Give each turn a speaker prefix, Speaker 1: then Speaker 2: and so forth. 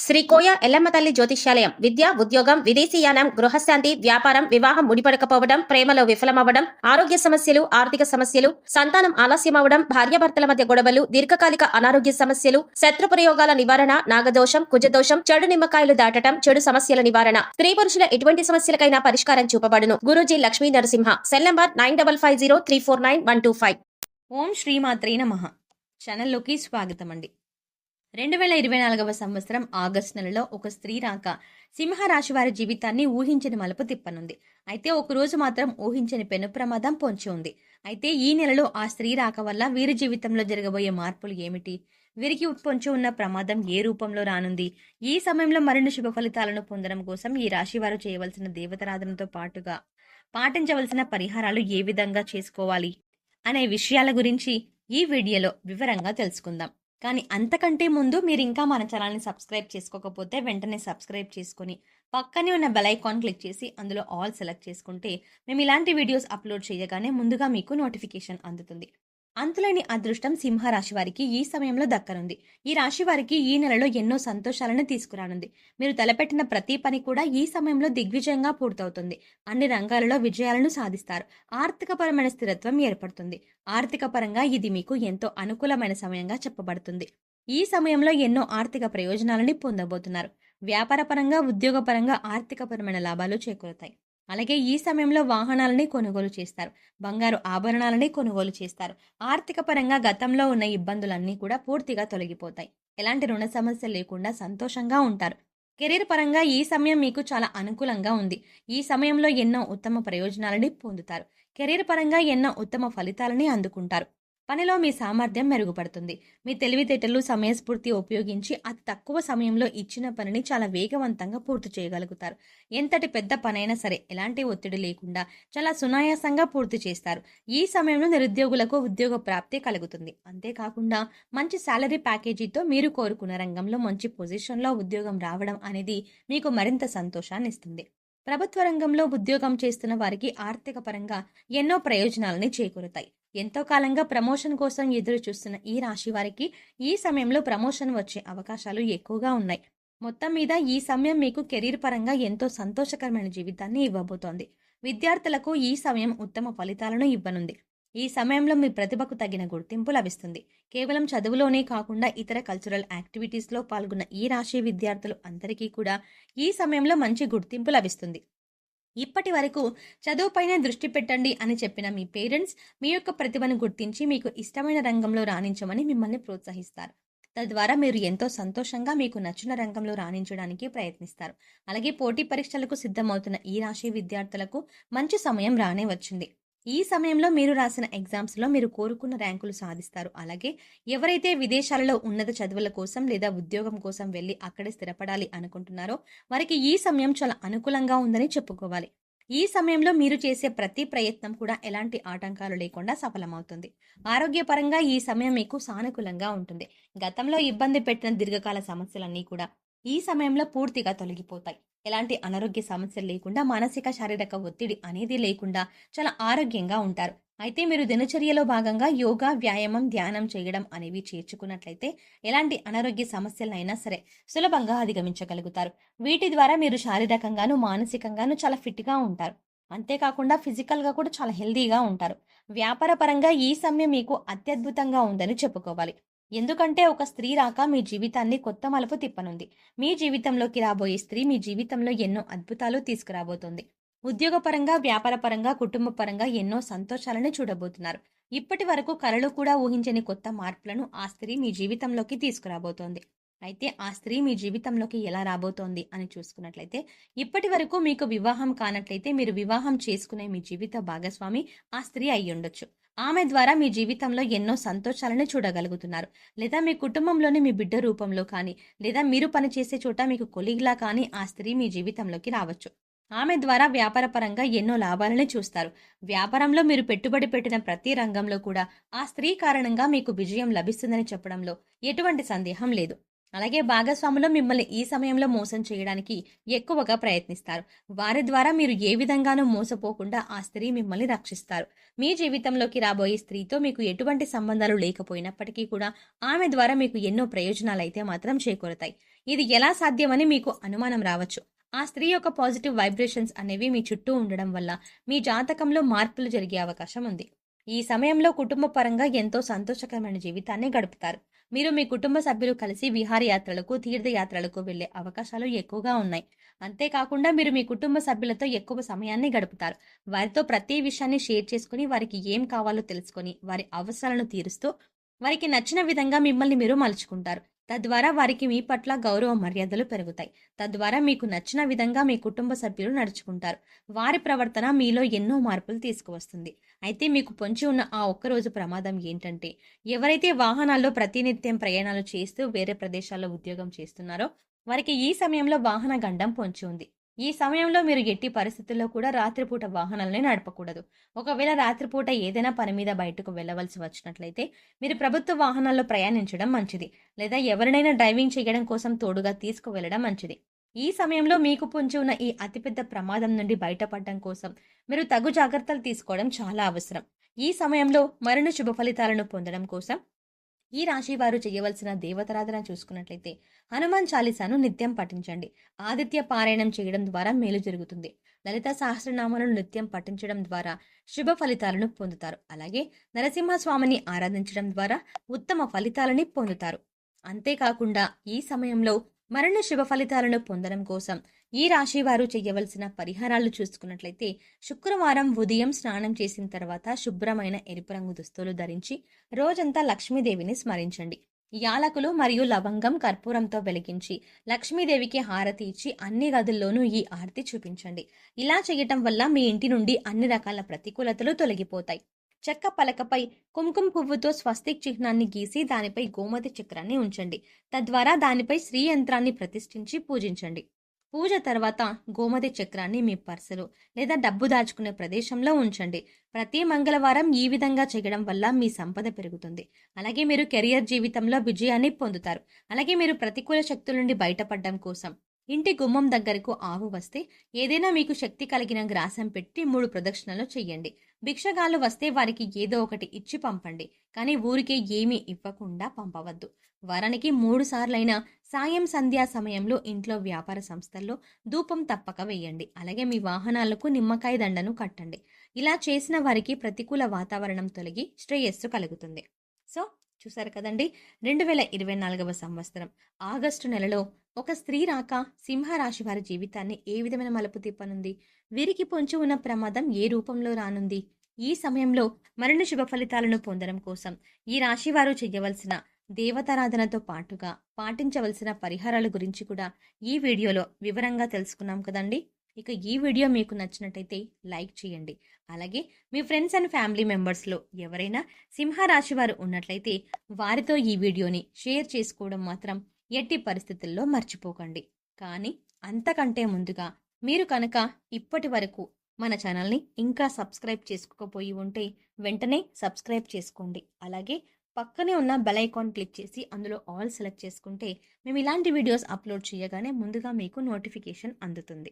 Speaker 1: శ్రీ కోయ ఎల్లమ్మ తల్లి జ్యోతిష్యాలయం విద్య, ఉద్యోగం, విదేశీయానం, గృహశాంతి, వ్యాపారం, వివాహం ముడిపడకపోవడం, ప్రేమలో విఫలమవ్వడం, ఆరోగ్య సమస్యలు, ఆర్థిక సమస్యలు, సంతానం ఆలస్యమవడం, భార్యాభర్తల మధ్య గొడవలు, దీర్ఘకాలిక అనారోగ్య సమస్యలు, శత్రు ప్రయోగాల నివారణ, నాగదోషం, కుజదోషం, చెడు నిమ్మకాయలు దాటడం, చెడు సమస్యల నివారణ, స్త్రీ పురుషుల ఎటువంటి సమస్యలకైనా పరిష్కారం చూపబడును. గురూజీ లక్ష్మీ నరసింహ. Cell number 9550349125.
Speaker 2: ఓం శ్రీమాత్రే నమః. ఛానల్లోకి స్వాగతం అండి. 2024వ సంవత్సరం ఆగస్టు నెలలో ఒక స్త్రీ రాక సింహరాశి వారి జీవితాన్ని ఊహించని మలుపు తిప్పనుంది. అయితే ఒకరోజు మాత్రం ఊహించని పెను ప్రమాదం పొంచి ఉంది. అయితే ఈ నెలలో ఆ స్త్రీ రాక వల్ల వీరి జీవితంలో జరగబోయే మార్పులు ఏమిటి? వీరికి పొంచి ఉన్న ప్రమాదం ఏ రూపంలో రానుంది? ఈ సమయంలో మరిన్ని శుభ ఫలితాలను పొందడం కోసం ఈ రాశి వారు చేయవలసిన దేవతారాధనతో పాటుగా పాటించవలసిన పరిహారాలు ఏ విధంగా చేసుకోవాలి అనే విషయాల గురించి ఈ వీడియోలో వివరంగా తెలుసుకుందాం. కానీ అంతకంటే ముందు మీరు ఇంకా మన ఛానల్ని సబ్స్క్రైబ్ చేసుకోకపోతే వెంటనే సబ్స్క్రైబ్ చేసుకుని పక్కనే ఉన్న బెల్ ఐకాన్ క్లిక్ చేసి అందులో ఆల్ సెలెక్ట్ చేసుకుంటే మేము ఇలాంటి వీడియోస్ అప్లోడ్ చేయగానే ముందుగా మీకు నోటిఫికేషన్ అందుతుంది. అంతులేని అదృష్టం సింహరాశి వారికి ఈ సమయంలో దక్కనుంది. ఈ రాశి వారికి ఈ నెలలో ఎన్నో సంతోషాలను తీసుకురానుంది. మీరు తలపెట్టిన ప్రతి పని కూడా ఈ సమయంలో దిగ్విజయంగా పూర్తవుతుంది. అన్ని రంగాలలో విజయాలను సాధిస్తారు. ఆర్థికపరమైన స్థిరత్వం ఏర్పడుతుంది. ఆర్థిక పరంగా ఇది మీకు ఎంతో అనుకూలమైన సమయంగా చెప్పబడుతుంది. ఈ సమయంలో ఎన్నో ఆర్థిక ప్రయోజనాలని పొందబోతున్నారు. వ్యాపారపరంగా, ఉద్యోగపరంగా ఆర్థికపరమైన లాభాలు చేకూరుతాయి. అలాగే ఈ సమయంలో వాహనాలని కొనుగోలు చేస్తారు. బంగారు ఆభరణాలని కొనుగోలు చేస్తారు. ఆర్థిక పరంగా గతంలో ఉన్న ఇబ్బందులన్నీ కూడా పూర్తిగా తొలగిపోతాయి. ఎలాంటి రుణ సమస్య లేకుండా సంతోషంగా ఉంటారు. కెరీర్ పరంగా ఈ సమయం మీకు చాలా అనుకూలంగా ఉంది. ఈ సమయంలో ఎన్నో ఉత్తమ ప్రయోజనాలని పొందుతారు. కెరీర్ పరంగా ఎన్నో ఉత్తమ ఫలితాలని అందుకుంటారు. పనిలో మీ సామర్థ్యం మెరుగుపడుతుంది. మీ తెలివితేటలు, సమయస్ఫూర్తి ఉపయోగించి అతి తక్కువ సమయంలో ఇచ్చిన పనిని చాలా వేగవంతంగా పూర్తి చేయగలుగుతారు. ఎంతటి పెద్ద పనైనా సరే ఎలాంటి ఒత్తిడి లేకుండా చాలా సునాయాసంగా పూర్తి చేస్తారు. ఈ సమయంలో నిరుద్యోగులకు ఉద్యోగ ప్రాప్తి కలుగుతుంది. అంతేకాకుండా మంచి శాలరీ ప్యాకేజీతో మీరు కోరుకున్న రంగంలో మంచి పొజిషన్లో ఉద్యోగం రావడం అనేది మీకు మరింత సంతోషాన్ని ఇస్తుంది. ప్రభుత్వ రంగంలో ఉద్యోగం చేస్తున్న వారికి ఆర్థిక పరంగా ఎన్నో ప్రయోజనాలని చేకూరుతాయి. ఎంతో కాలంగా ప్రమోషన్ కోసం ఎదురు చూస్తున్న ఈ రాశి వారికి ఈ సమయంలో ప్రమోషన్ వచ్చే అవకాశాలు ఎక్కువగా ఉన్నాయి. మొత్తం మీద ఈ సమయం మీకు కెరీర్ పరంగా ఎంతో సంతోషకరమైన జీవితాన్ని ఇవ్వబోతోంది. విద్యార్థులకు ఈ సమయం ఉత్తమ ఫలితాలను ఇవ్వనుంది. ఈ సమయంలో మీ ప్రతిభకు తగిన గుర్తింపు లభిస్తుంది. కేవలం చదువులోనే కాకుండా ఇతర కల్చరల్ యాక్టివిటీస్లో పాల్గొన్న ఈ రాశి విద్యార్థులు అందరికీ కూడా ఈ సమయంలో మంచి గుర్తింపు లభిస్తుంది. ఇప్పటి వరకు చదువుపైనే దృష్టి పెట్టండి అని చెప్పిన మీ పేరెంట్స్ మీ యొక్క ప్రతిభను గుర్తించి మీకు ఇష్టమైన రంగంలో రాణించమని మిమ్మల్ని ప్రోత్సహిస్తారు. తద్వారా మీరు ఎంతో సంతోషంగా మీకు నచ్చిన రంగంలో రాణించడానికి ప్రయత్నిస్తారు. అలాగే పోటీ పరీక్షలకు సిద్ధమవుతున్న ఈ రాశి విద్యార్థులకు మంచి సమయం రానే వచ్చింది. ఈ సమయంలో మీరు రాసిన ఎగ్జామ్స్లో మీరు కోరుకున్న ర్యాంకులు సాధిస్తారు. అలాగే ఎవరైతే విదేశాలలో ఉన్నత చదువుల కోసం లేదా ఉద్యోగం కోసం వెళ్ళి అక్కడే స్థిరపడాలి అనుకుంటున్నారో వారికి ఈ సమయం చాలా అనుకూలంగా ఉందని చెప్పుకోవాలి. ఈ సమయంలో మీరు చేసే ప్రతి ప్రయత్నం కూడా ఎలాంటి ఆటంకాలు లేకుండా సఫలమవుతుంది. ఆరోగ్యపరంగా ఈ సమయం మీకు సానుకూలంగా ఉంటుంది. గతంలో ఇబ్బంది పెట్టిన దీర్ఘకాల సమస్యలన్నీ కూడా ఈ సమయంలో పూర్తిగా తొలగిపోతాయి. ఎలాంటి అనారోగ్య సమస్యలు లేకుండా, మానసిక శారీరక ఒత్తిడి అనేది లేకుండా చాలా ఆరోగ్యంగా ఉంటారు. అయితే మీరు దినచర్యలో భాగంగా యోగా, వ్యాయామం, ధ్యానం చేయడం అనేవి చేర్చుకున్నట్లయితే ఎలాంటి అనారోగ్య సమస్యలైనా సరే సులభంగా అధిగమించగలుగుతారు. వీటి ద్వారా మీరు శారీరకంగాను, మానసికంగాను చాలా ఫిట్గా ఉంటారు. అంతేకాకుండా ఫిజికల్గా కూడా చాలా హెల్దీగా ఉంటారు. వ్యాపార పరంగా ఈ సమయం మీకు అత్యద్భుతంగా ఉందని చెప్పుకోవాలి. ఎందుకంటే ఒక స్త్రీ రాక మీ జీవితాన్ని కొత్త మలుపు తిప్పనుంది. మీ జీవితంలోకి రాబోయే స్త్రీ మీ జీవితంలో ఎన్నో అద్భుతాలు తీసుకురాబోతోంది. ఉద్యోగపరంగా, వ్యాపారపరంగా, కుటుంబ పరంగా ఎన్నో సంతోషాలను చూడబోతున్నారు. ఇప్పటి వరకు కలలు కూడా ఊహించని కొత్త మార్పులను ఆ స్త్రీ మీ జీవితంలోకి తీసుకురాబోతోంది. అయితే ఆ స్త్రీ మీ జీవితంలోకి ఎలా రాబోతోంది అని చూసుకున్నట్లయితే, ఇప్పటి వరకు మీకు వివాహం కానట్లయితే మీరు వివాహం చేసుకునే మీ జీవిత భాగస్వామి ఆ స్త్రీ అయి ఉండొచ్చు. ఆమె ద్వారా మీ జీవితంలో ఎన్నో సంతోషాలను చూడగలుగుతున్నారు. లేదా మీ కుటుంబంలోని మీ బిడ్డ రూపంలో కానీ, లేదా మీరు పనిచేసే చోట మీకు కొలీగ్లా కానీ ఆ స్త్రీ మీ జీవితంలోకి రావచ్చు. ఆమె ద్వారా వ్యాపారపరంగా ఎన్నో లాభాలను చూస్తారు. వ్యాపారంలో మీరు పెట్టుబడి పెట్టిన ప్రతి రంగంలో కూడా ఆ స్త్రీ కారణంగా మీకు విజయం లభిస్తుందని చెప్పడంలో ఎటువంటి సందేహం లేదు. అలాగే భాగస్వాములు మిమ్మల్ని ఈ సమయంలో మోసం చేయడానికి ఎక్కువగా ప్రయత్నిస్తారు. వారి ద్వారా మీరు ఏ విధంగానూ మోసపోకుండా ఆ స్త్రీ మిమ్మల్ని రక్షిస్తారు. మీ జీవితంలోకి రాబోయే స్త్రీతో మీకు ఎటువంటి సంబంధాలు లేకపోయినప్పటికీ కూడా ఆమె ద్వారా మీకు ఎన్నో ప్రయోజనాలైతే మాత్రం చేకూరతాయి. ఇది ఎలా సాధ్యమని మీకు అనుమానం రావచ్చు. ఆ స్త్రీ యొక్క పాజిటివ్ వైబ్రేషన్స్ అనేవి మీ చుట్టూ ఉండడం వల్ల మీ జాతకంలో మార్పులు జరిగే అవకాశం ఉంది. ఈ సమయంలో కుటుంబ పరంగా ఎంతో సంతోషకరమైన జీవితాన్ని గడుపుతారు. మీరు మీ కుటుంబ సభ్యులు కలిసి విహారయాత్రలకు, తీర్థయాత్రలకు వెళ్లే అవకాశాలు ఎక్కువగా ఉన్నాయి. అంతేకాకుండా మీరు మీ కుటుంబ సభ్యులతో ఎక్కువ సమయాన్ని గడుపుతారు. వారితో ప్రతి విషయాన్ని షేర్ చేసుకుని, వారికి ఏం కావాలో తెలుసుకొని, వారి అవసరాలను తీరుస్తూ, వారికి నచ్చిన విధంగా మిమ్మల్ని మీరు మలుచుకుంటారు. తద్వారా వారికి మీ పట్ల గౌరవ మర్యాదలు పెరుగుతాయి. తద్వారా మీకు నచ్చిన విధంగా మీ కుటుంబ సభ్యులు నడుచుకుంటారు. వారి ప్రవర్తన మీలో ఎన్నో మార్పులు తీసుకువస్తుంది. అయితే మీకు పొంచి ఉన్న ఆ ఒక్కరోజు ప్రమాదం ఏంటంటే, ఎవరైతే వాహనాల్లో ప్రతినిత్యం ప్రయాణాలు చేస్తూ వేరే ప్రదేశాల్లో ఉద్యోగం చేస్తున్నారో వారికి ఈ సమయంలో వాహన గండం పొంచి ఉంది. ఈ సమయంలో మీరు ఎట్టి పరిస్థితుల్లో కూడా రాత్రిపూట వాహనాలని నడపకూడదు. ఒకవేళ రాత్రిపూట ఏదైనా పని మీద బయటకు వెళ్ళవలసి వచ్చినట్లయితే మీరు ప్రభుత్వ వాహనాల్లో ప్రయాణించడం మంచిది. లేదా ఎవరినైనా డ్రైవింగ్ చేయడం కోసం తోడుగా తీసుకువెళ్లడం మంచిది. ఈ సమయంలో మీకు పొంచి ఉన్న ఈ అతిపెద్ద ప్రమాదం నుండి బయటపడడం కోసం మీరు తగు జాగ్రత్తలు తీసుకోవడం చాలా అవసరం. ఈ సమయంలో మరిన్ని శుభ ఫలితాలను పొందడం కోసం ఈ రాశి వారు చేయవలసిన దేవతారాధన చూసుకున్నట్లయితే హనుమాన్ చాలీసాను నిత్యం పఠించండి. ఆదిత్య పారాయణం చేయడం ద్వారా మేలు జరుగుతుంది. లలిత సహస్రనామాలను నిత్యం పఠించడం ద్వారా శుభ ఫలితాలను పొందుతారు. అలాగే నరసింహస్వామిని ఆరాధించడం ద్వారా ఉత్తమ ఫలితాలని పొందుతారు. అంతేకాకుండా ఈ సమయంలో మరిన్ని శుభ ఫలితాలను పొందడం కోసం ఈ రాశి వారు చేయవలసిన పరిహారాలు చూసుకున్నట్లయితే శుక్రవారం ఉదయం స్నానం చేసిన తర్వాత శుభ్రమైన ఎరుపు రంగు దుస్తులు ధరించి రోజంతా లక్ష్మీదేవిని స్మరించండి. యాలకులు మరియు లవంగం కర్పూరంతో వెలిగించి లక్ష్మీదేవికి హారతి ఇచ్చి అన్ని గదుల్లోనూ ఈ ఆరతి చూపించండి. ఇలా చేయటం వల్ల మీ ఇంటి నుండి అన్ని రకాల ప్రతికూలతలు తొలగిపోతాయి. చెక్క పలకపై కుంకుమ పువ్వుతో స్వస్తిక్ చిహ్నాన్ని గీసి దానిపై గోమతి చక్రాన్ని ఉంచండి. తద్వారా దానిపై శ్రీ యంత్రాన్ని ప్రతిష్ఠించి పూజించండి. పూజ తర్వాత గోమతి చక్రాన్ని మీ పర్సులో లేదా డబ్బు దాచుకునే ప్రదేశంలో ఉంచండి. ప్రతి మంగళవారం ఈ విధంగా చేయడం వల్ల మీ సంపద పెరుగుతుంది. అలాగే మీరు కెరియర్ జీవితంలో విజయాన్ని పొందుతారు. అలాగే మీరు ప్రతికూల శక్తుల నుండి బయటపడడం కోసం ఇంటి గుమ్మం దగ్గరకు ఆవు వస్తే ఏదైనా మీకు శక్తి కలిగిన గ్రాసం పెట్టి 3 ప్రదక్షిణలు చెయ్యండి. భిక్షగాళ్ళు వస్తే వారికి ఏదో ఒకటి ఇచ్చి పంపండి. కానీ ఊరికే ఏమీ ఇవ్వకుండా పంపవద్దు. వారానికి 3 సార్లైనా సాయం సంధ్యా సమయంలో ఇంట్లో వ్యాపార సంస్థల్లో ధూపం తప్పక వేయండి. అలాగే మీ వాహనాలకు నిమ్మకాయ దండను కట్టండి. ఇలా చేసిన వారికి ప్రతికూల వాతావరణం తొలగి శ్రేయస్సు కలుగుతుంది. సో చూసారు కదండి, 2024వ సంవత్సరం ఆగస్టు నెలలో ఒక స్త్రీ రాక సింహరాశి వారి జీవితాన్ని ఏ విధమైన మలుపు తిప్పనుంది, వీరికి పొంచి ఉన్న ప్రమాదం ఏ రూపంలో రానుంది, ఈ సమయంలో మరిన్ని శుభ ఫలితాలను పొందడం కోసం ఈ రాశి వారు చేయవలసిన దేవతారాధనతో పాటుగా పాటించవలసిన పరిహారాల గురించి కూడా ఈ వీడియోలో వివరంగా తెలుసుకున్నాం కదండి. ఇక ఈ వీడియో మీకు నచ్చినట్టయితే లైక్ చేయండి. అలాగే మీ ఫ్రెండ్స్ అండ్ ఫ్యామిలీ మెంబర్స్లో ఎవరైనా సింహరాశి వారు ఉన్నట్లయితే వారితో ఈ వీడియోని షేర్ చేసుకోవడం మాత్రం ఎట్టి పరిస్థితుల్లో మర్చిపోకండి. కానీ అంతకంటే ముందుగా మీరు కనుక ఇప్పటి వరకు మన ఛానల్ని ఇంకా సబ్స్క్రైబ్ చేసుకోకపోయి ఉంటే వెంటనే సబ్స్క్రైబ్ చేసుకోండి. అలాగే పక్కనే ఉన్న బెల్ ఐకాన్ క్లిక్ చేసి అందులో ఆల్ సెలెక్ట్ చేసుకుంటే మేము ఇలాంటి వీడియోస్ అప్లోడ్ చేయగానే ముందుగా మీకు నోటిఫికేషన్ అందుతుంది.